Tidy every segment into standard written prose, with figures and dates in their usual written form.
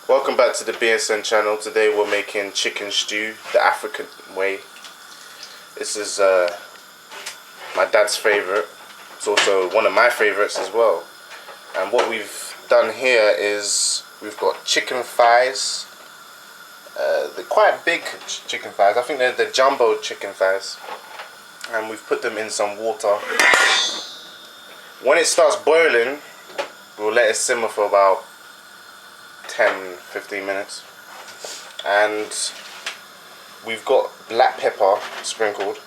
Welcome back to the BSN channel. Today we're making chicken stew the African way. This is my dad's favourite. It's also one of my favourites as well. And what we've done here is we've got chicken thighs. They're quite big chicken thighs. I think they're the jumbo chicken thighs. And we've put them in some water. When it starts boiling, we'll let it simmer for about 10-15 minutes, and we've got black pepper sprinkled,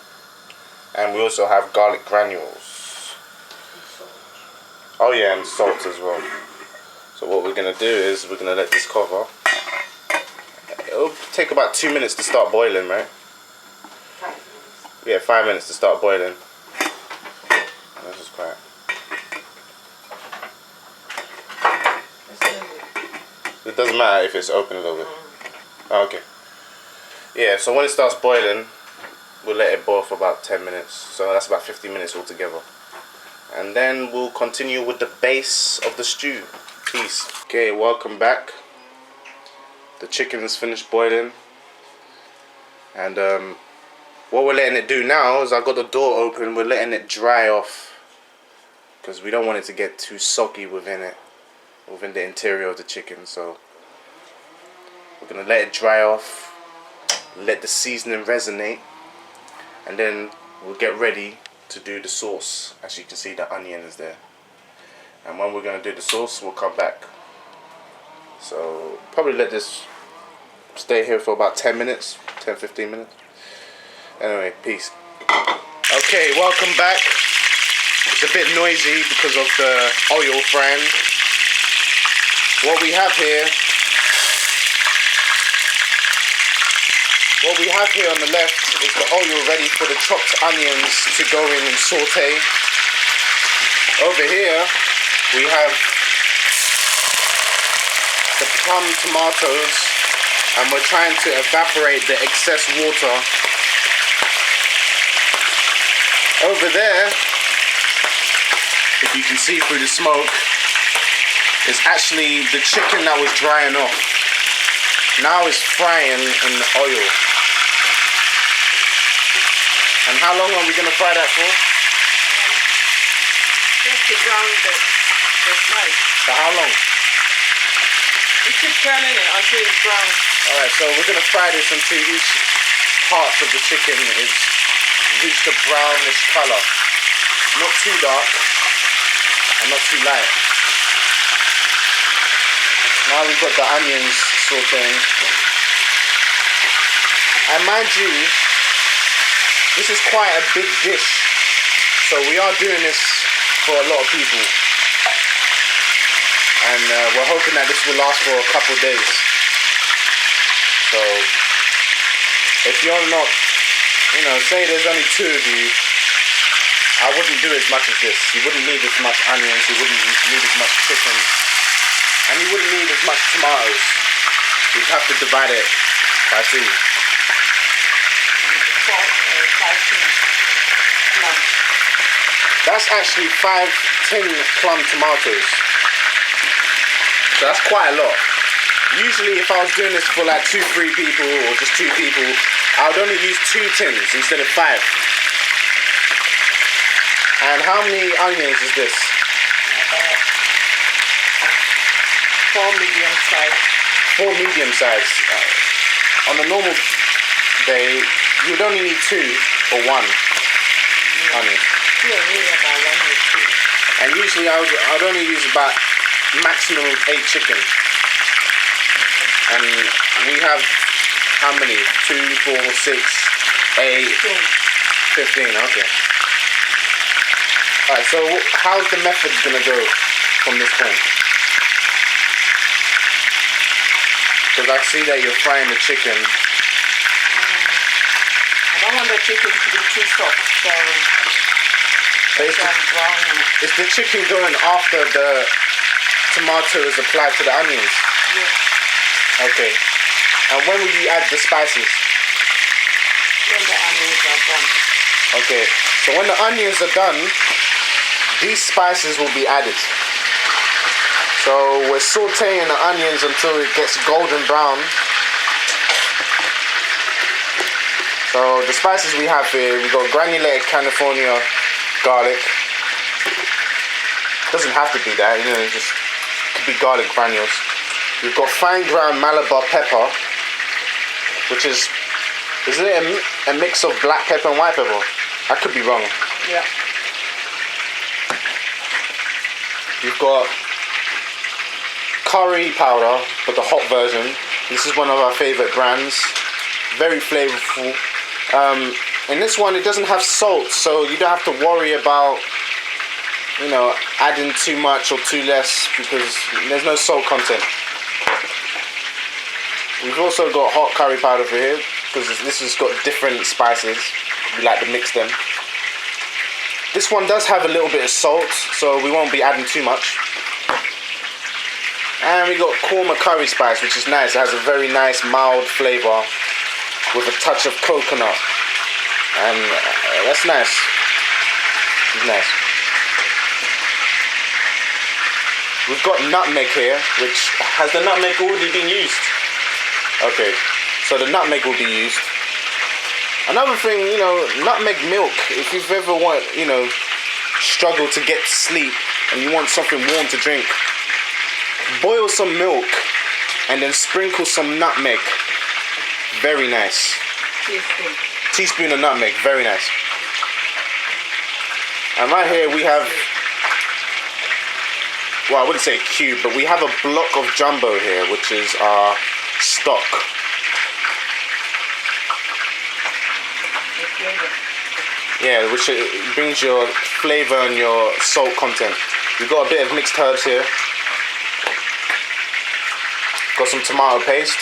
and we also have garlic granules. Oh yeah, and salt as well. So what we're gonna do is we're gonna let this cover. It'll take about 2 minutes to start boiling, right? 5 minutes. Yeah, 5 minutes to start boiling. This is quite. It doesn't matter if it's open a little bit. Oh, okay. Yeah, so when it starts boiling, we'll let it boil for about 10 minutes. So that's about 50 minutes altogether. And then we'll continue with the base of the stew. Peace. Okay, welcome back. The chicken is finished boiling. And what we're letting it do now is I've got the door open. We're letting it dry off, because we don't want it to get too soggy within the interior of the chicken. So we're gonna let it dry off, let the seasoning resonate, and then we'll get ready to do the sauce. As you can see, the onion is there, and when we're gonna do the sauce, we'll come back. So probably let this stay here for about 10 minutes, 10-15 minutes. Anyway, peace. Okay, welcome back. It's a bit noisy because of the oil frying. What we have here on the left is the oil ready for the chopped onions to go in and saute. Over here we have the plum tomatoes, and we're trying to evaporate the excess water. Over there, if you can see through the smoke, it's actually the chicken that was drying off. Now it's frying in the oil. And how long are we going to fry that for? Just to brown the side. For how long? You keep turning it until it's brown. Alright, so we're going to fry this until each part of the chicken is reached a brownish colour. Not too dark and not too light. Now we've got the onions sauteing. And mind you, this is quite a big dish. So we are doing this for a lot of people. And we're hoping that this will last for a couple of days. So if you're not, say there's only 2 of you, I wouldn't do as much as this. You wouldn't need as much onions, you wouldn't need as much chicken. And you wouldn't need as much tomatoes. You'd have to divide it by 2. That's actually 5 tin plum tomatoes. So that's quite a lot. Usually if I was doing this for like 2-3 people or just 2 people, I would only use 2 tins instead of 5. And how many onions is this? 4 medium size. 4 medium size. On a normal day, you would only need 2 or 1 onion. Yeah, about 1 or 2. And usually I would only use about maximum of 8 chicken. And we have how many? 2, 4, 6, 8, 15. Okay. Alright, so how's the method gonna go from this point? Because I see that you're frying the chicken. I don't want the chicken to be too soft, so is the chicken going after the tomato is applied to the onions? Yes. Okay. And when will you add the spices? When the onions are done. Okay. So when the onions are done, these spices will be added. So So we're sauteing the onions until it gets golden brown. So the spices we have here, we've got granulated California garlic. Doesn't have to be that, you know, it just could be garlic granules. We've got fine ground Malabar pepper, which isn't it a mix of black pepper and white pepper? I could be wrong. Yeah. We've got curry powder, but the hot version. This is one of our favorite brands. Very flavorful. In this one, it doesn't have salt, so you don't have to worry about, you know, adding too much or too less because there's no salt content. We've also got hot curry powder for here because this has got different spices. We like to mix them. This one does have a little bit of salt, so we won't be adding too much. And we got korma curry spice, which is nice. It has a very nice mild flavor with a touch of coconut, and that's nice. It's nice. We've got nutmeg here, which has the nutmeg already been used. Okay, so the nutmeg will be used. Another thing, you know, nutmeg milk. If you've ever struggled to get to sleep and you want something warm to drink, boil some milk and then sprinkle some nutmeg. Very nice. Teaspoon of nutmeg, very nice. And right here we have, well, I wouldn't say cube, but we have a block of jumbo here, which is our stock. Yeah, which brings your flavor and your salt content. We've got a bit of mixed herbs here. Got some tomato paste,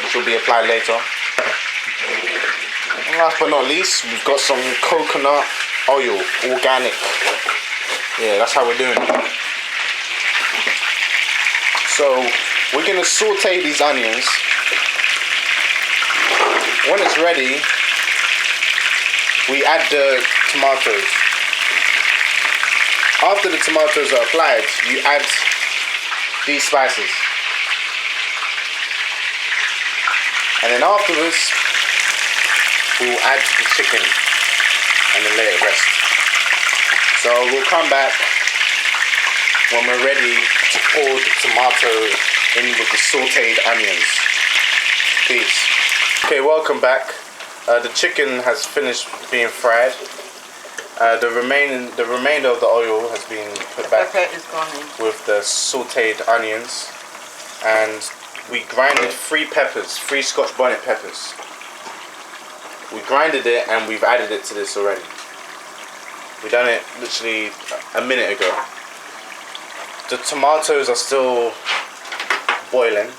which will be applied later. And last but not least, we've got some coconut oil, organic. Yeah, that's how we're doing it. So we're gonna saute these onions. When it's ready, we add the tomatoes. After the tomatoes are applied, you add these spices. And then afterwards, we'll add the chicken and then let it rest. So we'll come back when we're ready to pour the tomato in with the sauteed onions. Please. Okay, welcome back. The chicken has finished being fried. The remainder of the oil has been put back with the sauteed onions, and we grinded 3 peppers, 3 Scotch bonnet peppers. We grinded it and we've added it to this already. We've done it literally a minute ago. The tomatoes are still boiling.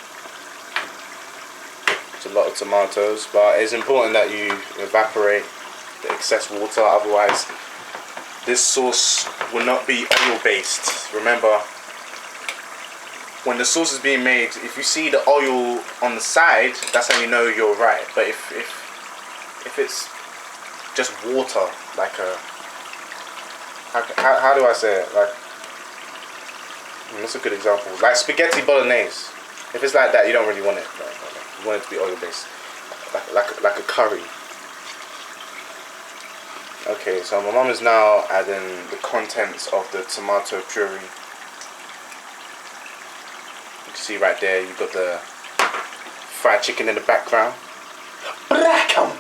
It's a lot of tomatoes, but it's important that you evaporate the excess water, otherwise this sauce will not be oil based. Remember, when the sauce is being made, if you see the oil on the side, that's how you know you're right. But if it's just water, like a, how do I say it? Like, that's a good example. Like spaghetti bolognese. If it's like that, you don't really want it. You want it to be oil based, like a curry. Okay, so my mum is now adding the contents of the tomato puree. You can see right there, you've got the fried chicken in the background. Brack'em!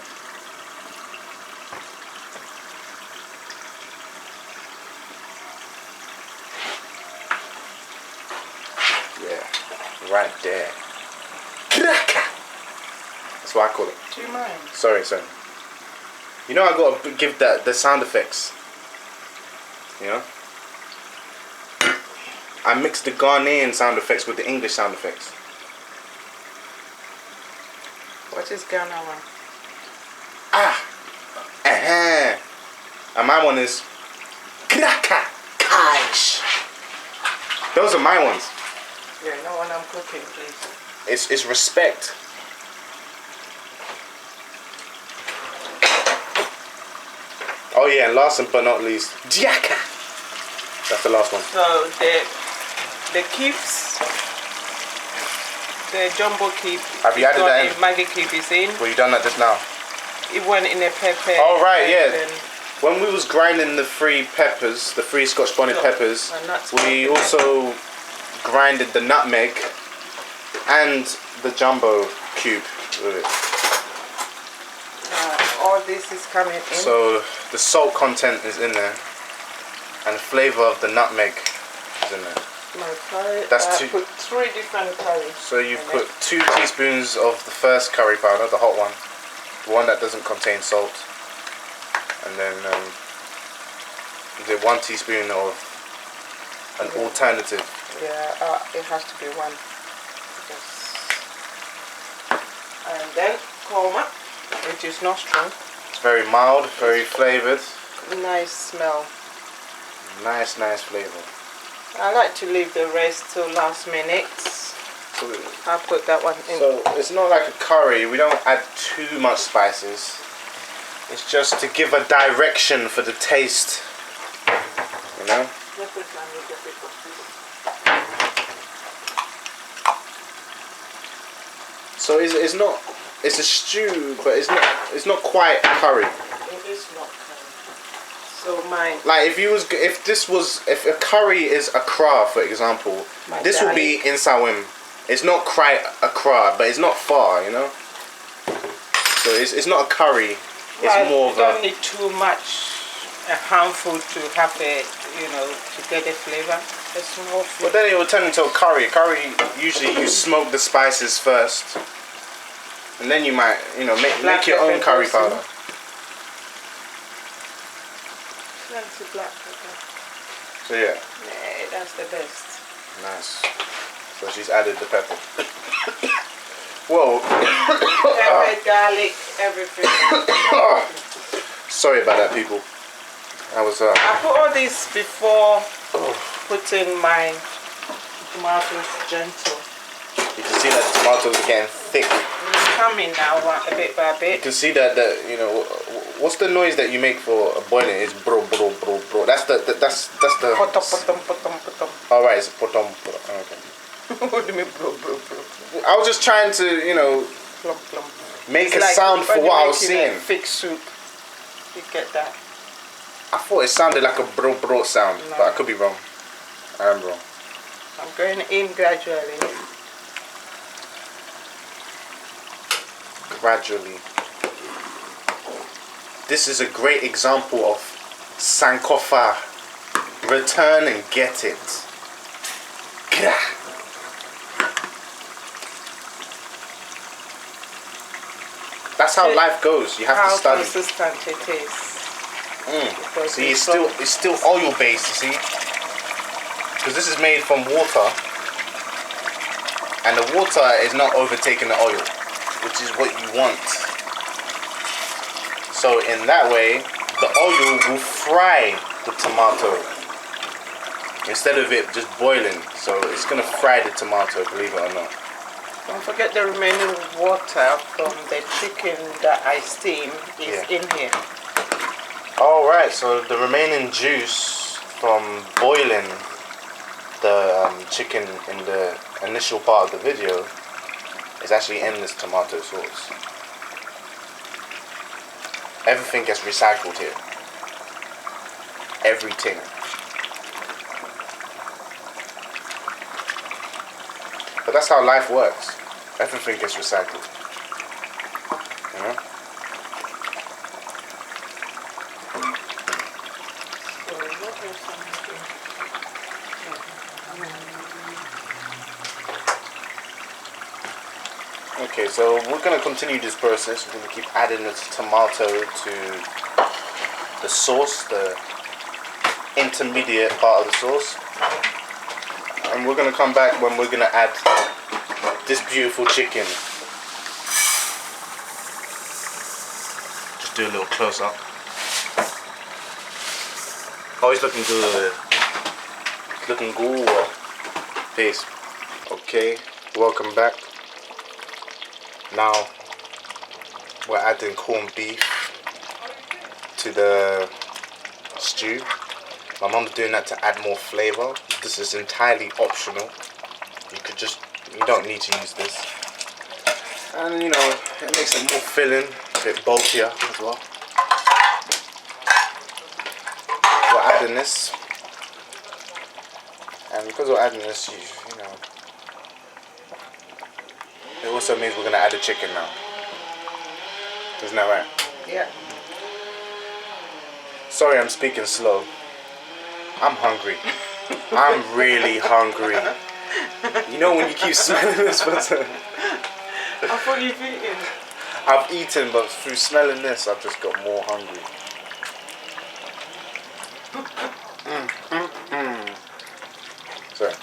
Yeah, right there. That's what I call it. Do you mind? Sorry. You know I gotta give the sound effects. You know? I mixed the Ghanaian sound effects with the English sound effects. What is Ghana one? And my one is Kraka Kaish. Those are my ones. Yeah, no one I'm cooking, please. It's respect. Oh yeah, and last but not least, Diaka. That's the last one. So the cubes, the jumbo cube. Have you added that in? Maggi cube is in. Well, you done that just now. It went in a pepper. Oh right, yeah. Then when we was grinding the 3 peppers, the 3 Scotch bonnet peppers, we also grinded the nutmeg and the jumbo cube with it. All this is coming in. So the salt content is in there, and the flavour of the nutmeg is in there. My curry. That's I put 3 different curries. So you put 2 teaspoons of the first curry powder, the hot one, the one that doesn't contain salt, and then is it 1 teaspoon of an alternative? Yeah, it has to be 1. Yes. And then korma, which is not strong. It's very mild, very flavoured. Nice smell. Nice flavour. I like to leave the rest till last minute. So, I'll put that one in. so it's not like a curry, we don't add too much spices. It's just to give a direction for the taste, you know? So it's a stew, but it's not quite curry. It is not curry. So mine. Like if a curry is a kra, for example, this will be in Sawim. It's not quite a kra, but it's not far, you know. So it's not a curry. It's more of a. You don't need too much, a handful to have it, you know, to get the flavor. It's more. But then it will turn into a curry. Curry usually you smoke the spices first, and then you might, you know, make your own curry powder. Black pepper. So yeah. Yeah, that's the best. Nice. So she's added the pepper. Whoa. Pepper, garlic, everything. Sorry about that, people. I was. I put all this before putting my tomatoes gentle. You can see that the tomatoes are getting thick. It's coming now, a bit by You bit. can see that you know. What's the noise that you make for a boiling? It's bro. That's the. Potom, potom. All right, it's potom. Okay. What do you mean, bro? I was just trying to, you know, Plum, plum. make It's a like sound for when what I you're was making seeing. a thick soup. You get that? I thought it sounded like a bro sound, No. but I could be wrong. I am wrong. I'm going in gradually. Gradually. This is a great example of Sankofa. Return and get it. Gah. That's how life goes. You have to study. How consistent it is. See, it's still oil based. You see, because this is made from water, and the water is not overtaking the oil, which is what you want. So in that way, the oil will fry the tomato instead of it just boiling. So it's gonna fry the tomato, believe it or not. Don't forget the remaining water from the chicken that I steam is in here. Alright, so the remaining juice from boiling the chicken in the initial part of the video is actually in this tomato sauce. Everything gets recycled here. Everything. But that's how life works. Everything gets recycled. You know? Okay, so we're going to continue this process. We're going to keep adding the tomato to the sauce, the intermediate part of the sauce. And we're going to come back when we're going to add this beautiful chicken. Just do a little close up. Oh, he's looking good. He's looking good. Peace. Okay, welcome back. Now we're adding corned beef to the stew. My mom's doing that to add more flavor. This is entirely optional. You don't need to use this. And you know, it makes it more filling, a bit bulkier as well. We're adding this. And because we're adding this, you know, it also means we're going to add the chicken now. Isn't that right? Yeah. Sorry, I'm speaking slow. I'm hungry. I'm really hungry. You know when you keep smelling this person? I thought you've eaten. I've eaten, but through smelling this, I've just got more hungry. Sorry.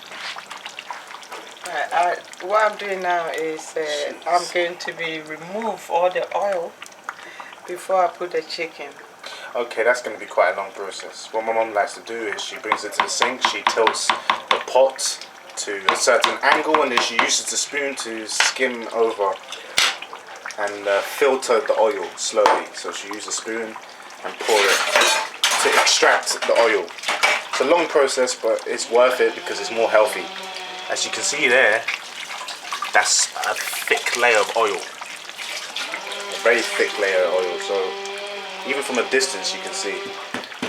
Right, what I'm doing now is I'm going to remove all the oil before I put the chicken. Okay, that's going to be quite a long process. What my mum likes to do is she brings it to the sink, she tilts the pot to a certain angle, and then she uses the spoon to skim over and filter the oil slowly. So she uses a spoon and pour it to extract the oil. It's a long process, but it's worth it because it's more healthy. As you can see there, that's a thick layer of oil. A very thick layer of oil. So even from a distance you can see.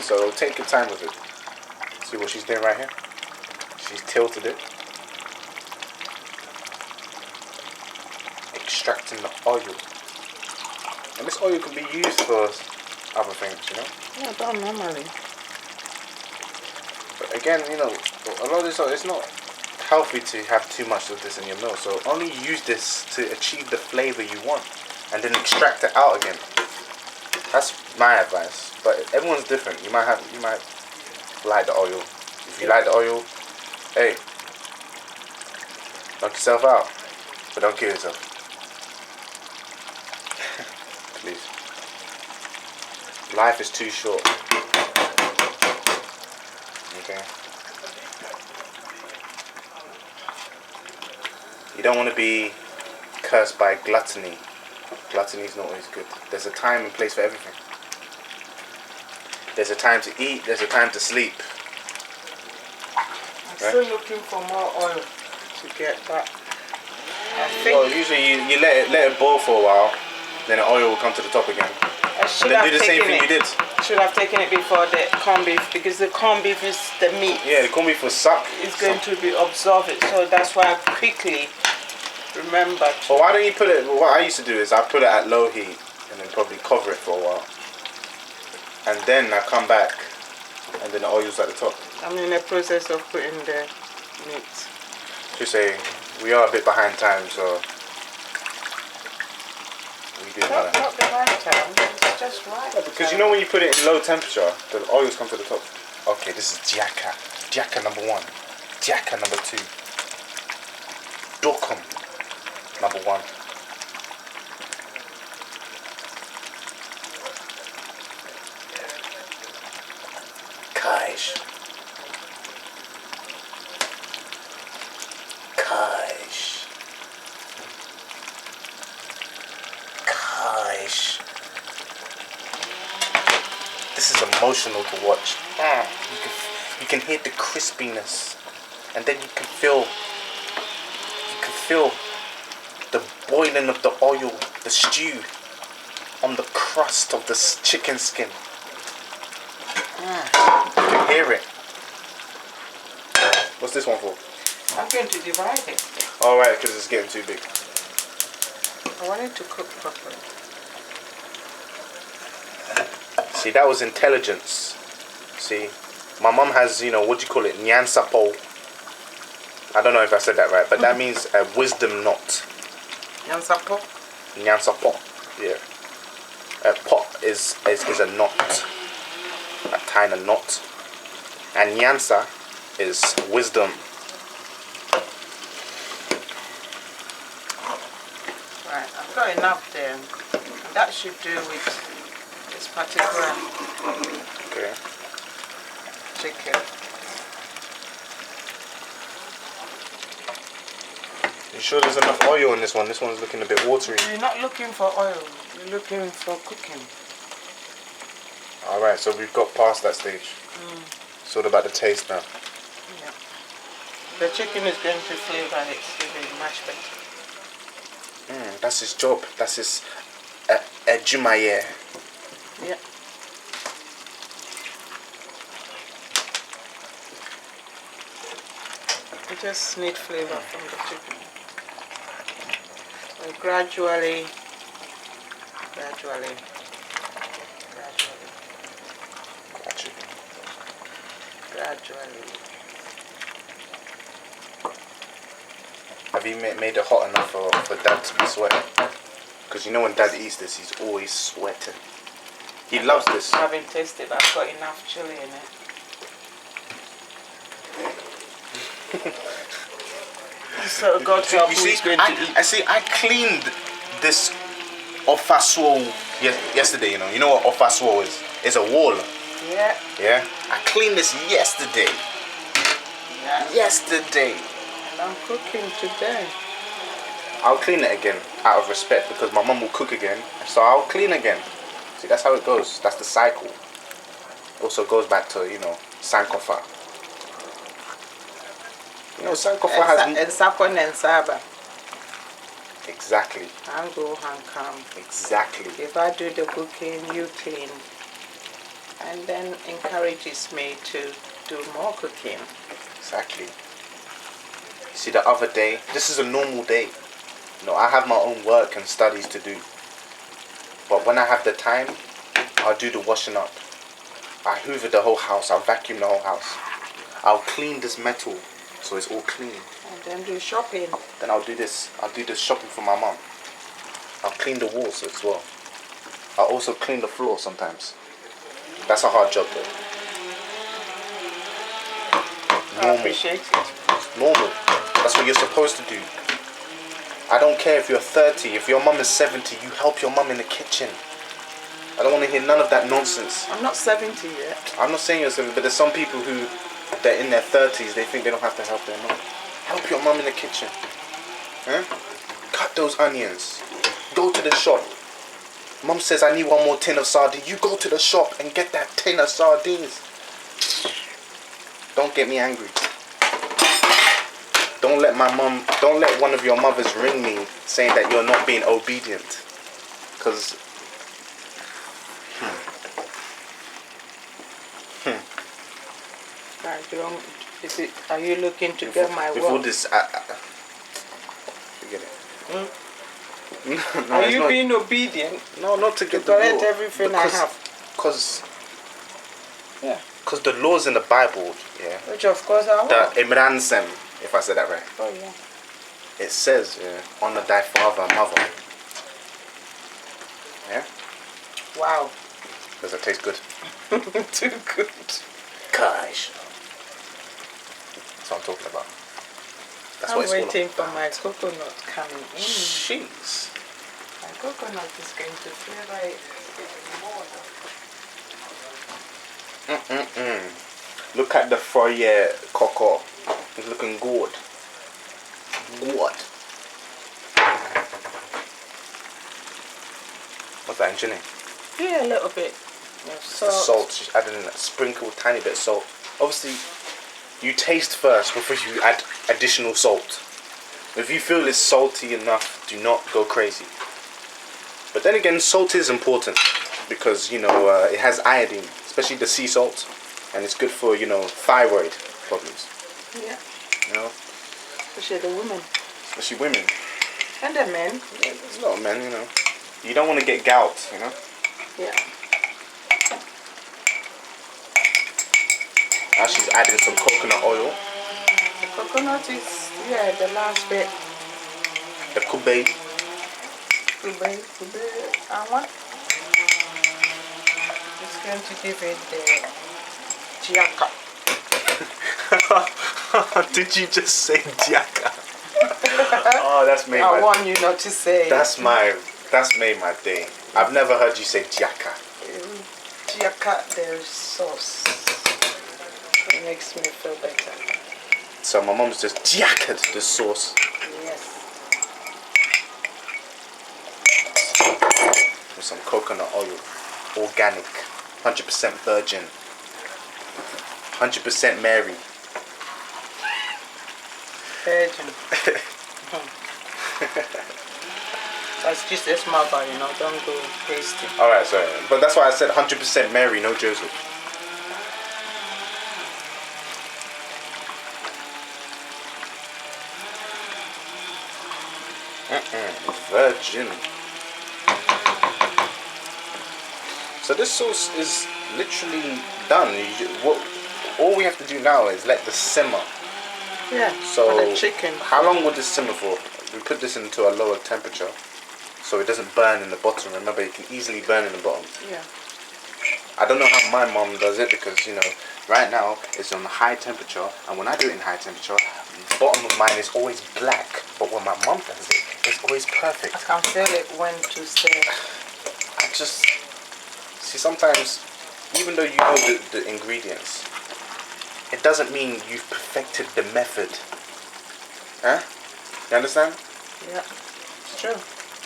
So take your time with it. See what she's doing right here? She's tilted it. Extracting the oil. And this oil can be used for other things, you know? Yeah, but normally. But again, you know, a lot of this oil, it's not healthy to have too much of this in your meal. So only use this to achieve the flavor you want. And then extract it out again. That's my advice, but everyone's different. You might like the oil. If you like the oil, hey, knock yourself out, but don't kill yourself. Please. Life is too short. Okay. You don't want to be cursed by gluttony. Gluttony is not always good. There's a time and place for everything. There's a time to eat, there's a time to sleep. I'm still looking for more oil to get that. I think Well, usually you let it boil for a while, then the oil will come to the top again. I should Then have do the same taken thing it. you did. Should have taken it before the corned beef, because the corned beef is the meat. Yeah, the corned beef will suck. It's going to be absorb it, so that's why I quickly remember to. Well, why don't you put it? What I used to do is I put it at low heat and then probably cover it for a while, and then I come back, and then the oil's at the top. I'm in the process of putting the meat. Just saying, we are a bit behind time, so we do Not want to. the right time, it's just right. Because you know when you put it in low temperature, the oils come to the top. Okay, this is Jaka. Jaka number 1. Jaka number 2. Dokum number 1. Kaish. Kaish. Kaish. This is emotional to watch. You can hear the crispiness, and then you can feel the boiling of the oil, the stew on the crust of the chicken skin. You can hear it. What's this one for? I'm going to divide it. Alright, because it's getting too big. I want it to cook properly. See, that was intelligence. See, my mom has, you know, what do you call it? Nyansapo. I don't know if I said that right, but that means a wisdom knot. Nyansapo? Nyansapo. Yeah. A pot is a knot. A kind of knot. And nyansa is wisdom. Right, I've got enough there. That should do with this particular Okay. chicken. You sure there's enough oil in this one? This one's looking a bit watery. You're not looking for oil, you're looking for cooking. Alright, so we've got past that stage. It's all about the taste now. Yeah. The chicken is going to flavor it even much better. That's his job. That's his jumaye. Yeah. You just need flavor from the chicken. So gradually. Have you made it hot enough for Dad to be sweating? Because you know when Dad eats this, he's always sweating. He loves this. I haven't tasted. I've got enough chili in it. So God help who is going to eat. I cleaned this ofaswo yesterday. You know what ofaswo is? It's a wall. Yeah. Yeah. I cleaned this yesterday. Yeah. Yesterday. And I'm cooking today. I'll clean it again out of respect because my mum will cook again. So I'll clean again. See, that's how it goes. That's the cycle. Also goes back to, Sankofa. Sankofa has... Ensakon and Saba. Exactly. Ango Hankam. Exactly. If I do the cooking, you clean. And then encourages me to do more cooking. Exactly. See, the other day, this is a normal day. I have my own work and studies to do. But when I have the time, I'll do the washing up. I hoover the whole house. I'll vacuum the whole house. I'll clean this metal so it's all clean. And then do shopping. Then I'll do this. I'll do the shopping for my mum. I'll clean the walls as well. I'll also clean the floor sometimes. That's a hard job though. I appreciate it. Normal. That's what you're supposed to do. I don't care if you're 30, if your mum is 70, you help your mum in the kitchen. I don't want to hear none of that nonsense. I'm not 70 yet. I'm not saying you're 70, but there's some people who, they're in their 30s, they think they don't have to help their mum. Help your mum in the kitchen. Huh? Cut those onions. Go to the shop. Mum says, I need one more tin of sardines. You go to the shop and get that tin of sardines. Don't get me angry. Don't let one of your mothers ring me saying that you're not being obedient. Because Are you looking to get my before work? this, forget it. No, are you being obedient? No, not to get to the collect law. everything I have. Because Yeah. the laws in the Bible, yeah. Which of course I will. The Imransem, if I said that right. Oh yeah. It says, honor thy father and mother. Yeah? Wow. Does that taste good? Too good. Gosh. That's what I'm talking about. That's I'm what it's all waiting for about. my coconut coming in. Jeez. My coconut is going to flavor it even more. Look at the foyer cocoa. It's looking good. Good. What's that in chili? Yeah, a little bit. Salt. Salt. She's adding a sprinkle, tiny bit of salt. Obviously, you taste first before you add additional salt. If you feel it's salty enough, do not go crazy. But then again, salt is important because it has iodine, especially the sea salt, and it's good for thyroid problems. Yeah. Especially the women. Especially women. And the men. Yeah, there's a lot of men. You don't want to get gout. Yeah. Now she's adding some coconut oil. The coconut is the last bit. The kube. Kube. And what? It's going to give it the jiaka. Did you just say jiaka? Oh, that's made I want you not to say. That's made my day. I've never heard you say jiaka. Jiaka, there's sauce. It makes me feel better. So my mom's just jiaka'd the sauce. Yes. With some coconut oil. Organic. 100% virgin. 100% Mary. Virgin. That's just a smuggle, you know, don't go hasty. Alright, sorry. But that's why I said 100% Mary, no Joseph. Virgin. So this sauce is literally done. All we have to do now is let this simmer. Yeah, so for the chicken. How long would this simmer for? We put this into a lower temperature so it doesn't burn in the bottom. Remember, it can easily burn in the bottom. Yeah. I don't know how my mom does it because, you know, right now it's on high temperature, and when I do it in high temperature, the bottom of mine is always black, but when my mom does it, it's always perfect. I can feel it when to stir. I just see, sometimes even though you know the ingredients, it doesn't mean you've perfected the method. Huh? You understand? Yeah, it's true.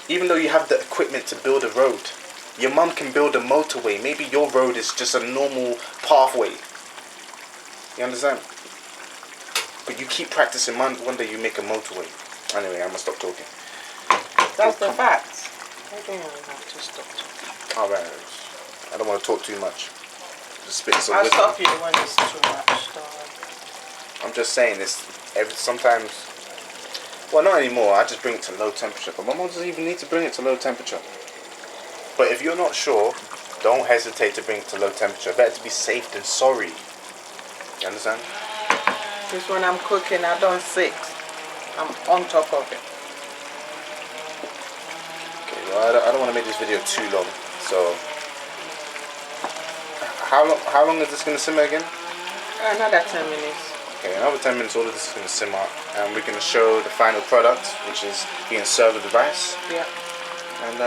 Even though you have the equipment to build a road, your mum can build a motorway. Maybe your road is just a normal pathway. You understand? But you keep practicing, one day you make a motorway. Anyway, I'm gonna stop talking. That's the fact. I don't even have to stop talking. Alright. I don't want to talk too much. Just spit some I'll wisdom. stop you when it's too much. So. I'm just saying this. Sometimes, well, not anymore. I just bring it to low temperature. But my mom doesn't even need to bring it to low temperature. But if you're not sure, don't hesitate to bring it to low temperature. Better to be safe than sorry. You understand? Just when I'm cooking, I don't sit. I'm on top of it. Okay, well, I don't want to make this video too long. So, how long is this going to simmer again? Another 10 minutes. Okay, another 10 minutes, all of this is going to simmer. And we're going to show the final product, which is being served with the rice. Yeah. And,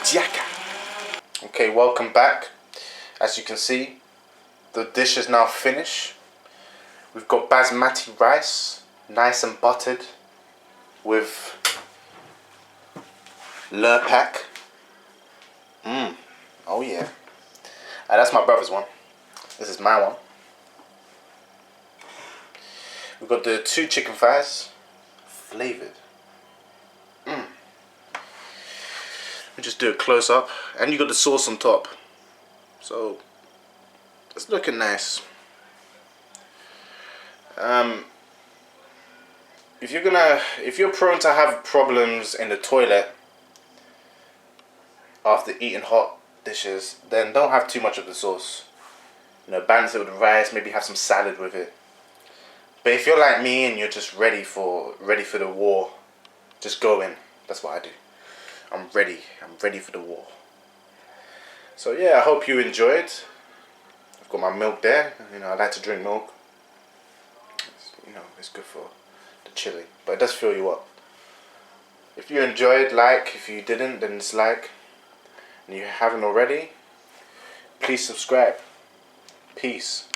tiaka. Okay, welcome back. As you can see, the dish is now finished. We've got basmati rice, nice and buttered, with lepak. Oh yeah. That's my brother's one. This is my one. We've got the 2 chicken thighs, flavored. We just do a close up, and you got the sauce on top. So it's looking nice. If you're prone to have problems in the toilet after eating hot dishes, then don't have too much of the sauce. You know, balance it with the rice, maybe have some salad with it. But if you're like me and you're just ready for the war, just go in. That's what I do. I'm ready for the war. So yeah, I hope you enjoyed. I've got my milk there. You know, I like to drink milk. It's good for the chili, but it does fill you up. If you enjoyed, like. If you didn't, then dislike. And you haven't already, please subscribe. Peace.